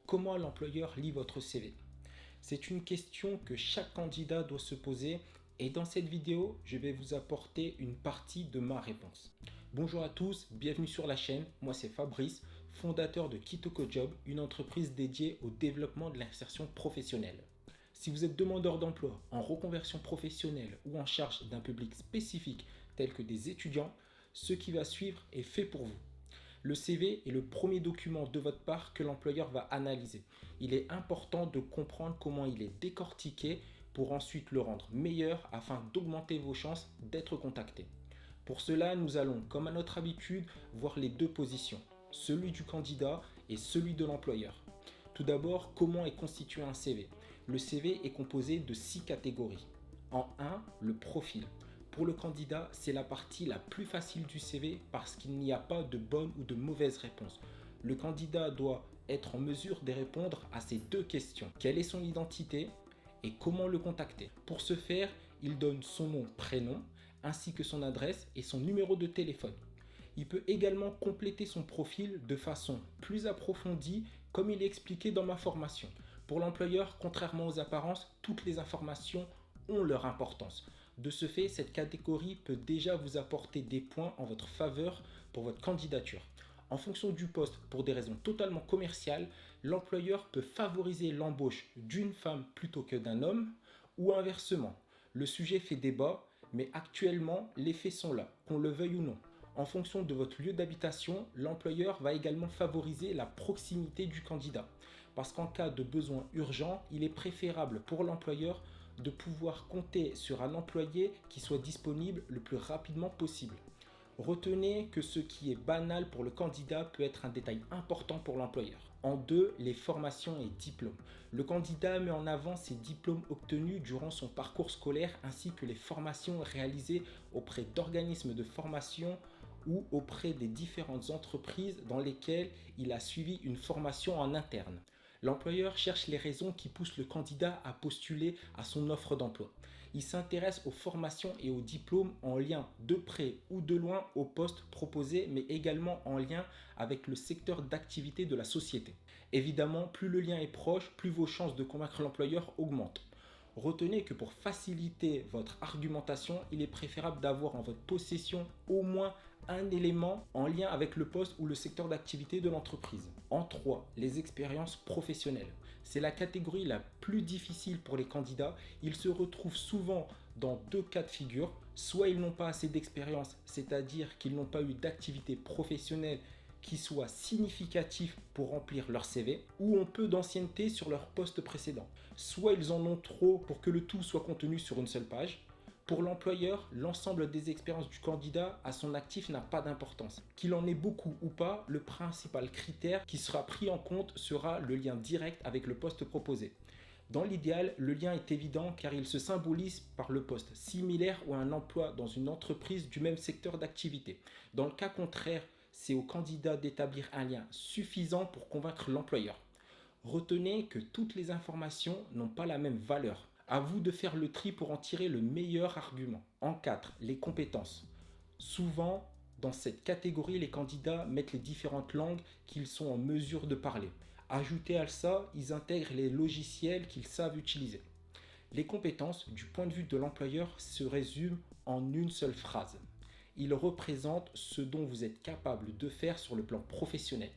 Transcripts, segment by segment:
Comment l'employeur lit votre CV? C'est une question que chaque candidat doit se poser et dans cette vidéo, je vais vous apporter une partie de ma réponse. Bonjour à tous, bienvenue sur la chaîne. Moi c'est Fabrice, fondateur de Kitoko Job, une entreprise dédiée au développement de l'insertion professionnelle. Si vous êtes demandeur d'emploi, en reconversion professionnelle ou en charge d'un public spécifique tel que des étudiants, ce qui va suivre est fait pour vous. Le CV est le premier document de votre part que l'employeur va analyser. Il est important de comprendre comment il est décortiqué pour ensuite le rendre meilleur afin d'augmenter vos chances d'être contacté. Pour cela, nous allons, comme à notre habitude, voir les deux positions, celui du candidat et celui de l'employeur. Tout d'abord, comment est constitué un CV? Le CV est composé de 6 catégories. En 1, le profil. Pour le candidat, c'est la partie la plus facile du CV parce qu'il n'y a pas de bonne ou de mauvaise réponse. Le candidat doit être en mesure de répondre à ces deux questions. Quelle est son identité et comment le contacter? Pour ce faire, il donne son nom, prénom, ainsi que son adresse et son numéro de téléphone. Il peut également compléter son profil de façon plus approfondie comme il est expliqué dans ma formation. Pour l'employeur, contrairement aux apparences, toutes les informations ont leur importance. De ce fait, cette catégorie peut déjà vous apporter des points en votre faveur pour votre candidature. En fonction du poste, pour des raisons totalement commerciales, l'employeur peut favoriser l'embauche d'une femme plutôt que d'un homme ou inversement. Le sujet fait débat, mais actuellement, les faits sont là, qu'on le veuille ou non. En fonction de votre lieu d'habitation, l'employeur va également favoriser la proximité du candidat. Parce qu'en cas de besoin urgent, il est préférable pour l'employeur de pouvoir compter sur un employé qui soit disponible le plus rapidement possible. Retenez que ce qui est banal pour le candidat peut être un détail important pour l'employeur. En 2, les formations et diplômes. Le candidat met en avant ses diplômes obtenus durant son parcours scolaire ainsi que les formations réalisées auprès d'organismes de formation ou auprès des différentes entreprises dans lesquelles il a suivi une formation en interne. L'employeur cherche les raisons qui poussent le candidat à postuler à son offre d'emploi. Il s'intéresse aux formations et aux diplômes en lien de près ou de loin au poste proposé, mais également en lien avec le secteur d'activité de la société. Évidemment, plus le lien est proche, plus vos chances de convaincre l'employeur augmentent. Retenez que pour faciliter votre argumentation, il est préférable d'avoir en votre possession au moins un élément en lien avec le poste ou le secteur d'activité de l'entreprise. En 3, les expériences professionnelles. C'est la catégorie la plus difficile pour les candidats. Ils se retrouvent souvent dans deux cas de figure. Soit ils n'ont pas assez d'expérience, c'est-à-dire qu'ils n'ont pas eu d'activité professionnelle qui soit significatif pour remplir leur CV, ou ont peu d'ancienneté sur leur poste précédent. Soit ils en ont trop pour que le tout soit contenu sur une seule page. Pour l'employeur, l'ensemble des expériences du candidat à son actif n'a pas d'importance. Qu'il en ait beaucoup ou pas, le principal critère qui sera pris en compte sera le lien direct avec le poste proposé. Dans l'idéal, le lien est évident car il se symbolise par le poste similaire ou un emploi dans une entreprise du même secteur d'activité. Dans le cas contraire, c'est au candidat d'établir un lien suffisant pour convaincre l'employeur. Retenez que toutes les informations n'ont pas la même valeur. À vous de faire le tri pour en tirer le meilleur argument. En 4, les compétences. Souvent, dans cette catégorie, les candidats mettent les différentes langues qu'ils sont en mesure de parler. Ajoutez à ça, ils intègrent les logiciels qu'ils savent utiliser. Les compétences, du point de vue de l'employeur, se résument en une seule phrase. Ils représentent ce dont vous êtes capable de faire sur le plan professionnel.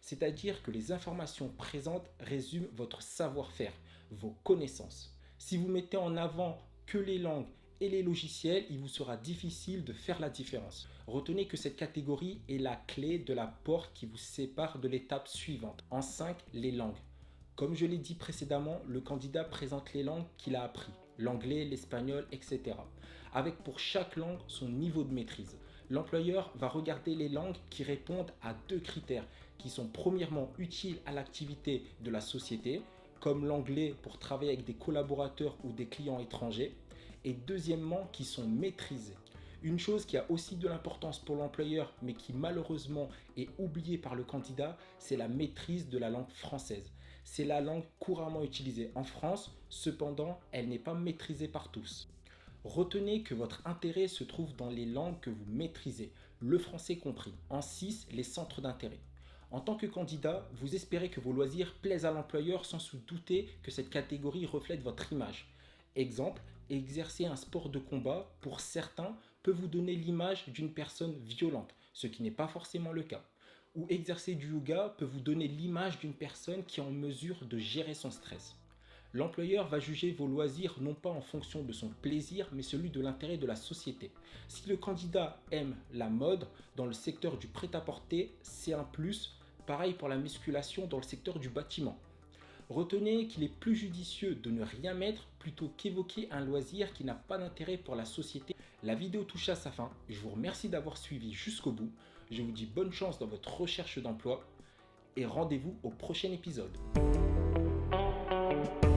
C'est-à-dire que les informations présentes résument votre savoir-faire, vos connaissances. Si vous mettez en avant que les langues et les logiciels, il vous sera difficile de faire la différence. Retenez que cette catégorie est la clé de la porte qui vous sépare de l'étape suivante. En 5, les langues. Comme je l'ai dit précédemment, le candidat présente les langues qu'il a appris, l'anglais, l'espagnol, etc. Avec pour chaque langue son niveau de maîtrise. L'employeur va regarder les langues qui répondent à deux critères qui sont premièrement utiles à l'activité de la société, comme l'anglais pour travailler avec des collaborateurs ou des clients étrangers, et deuxièmement qui sont maîtrisées. Une chose qui a aussi de l'importance pour l'employeur, mais qui malheureusement est oubliée par le candidat, c'est la maîtrise de la langue française. C'est la langue couramment utilisée en France, cependant, elle n'est pas maîtrisée par tous. Retenez que votre intérêt se trouve dans les langues que vous maîtrisez, le français compris. En 6, les centres d'intérêt. En tant que candidat, vous espérez que vos loisirs plaisent à l'employeur sans se douter que cette catégorie reflète votre image. Exemple, exercer un sport de combat, pour certains, peut vous donner l'image d'une personne violente, ce qui n'est pas forcément le cas. Ou exercer du yoga peut vous donner l'image d'une personne qui est en mesure de gérer son stress. L'employeur va juger vos loisirs non pas en fonction de son plaisir, mais celui de l'intérêt de la société. Si le candidat aime la mode dans le secteur du prêt-à-porter, c'est un plus. Pareil pour la musculation dans le secteur du bâtiment. Retenez qu'il est plus judicieux de ne rien mettre plutôt qu'évoquer un loisir qui n'a pas d'intérêt pour la société. La vidéo touche à sa fin. Je vous remercie d'avoir suivi jusqu'au bout. Je vous dis bonne chance dans votre recherche d'emploi et rendez-vous au prochain épisode.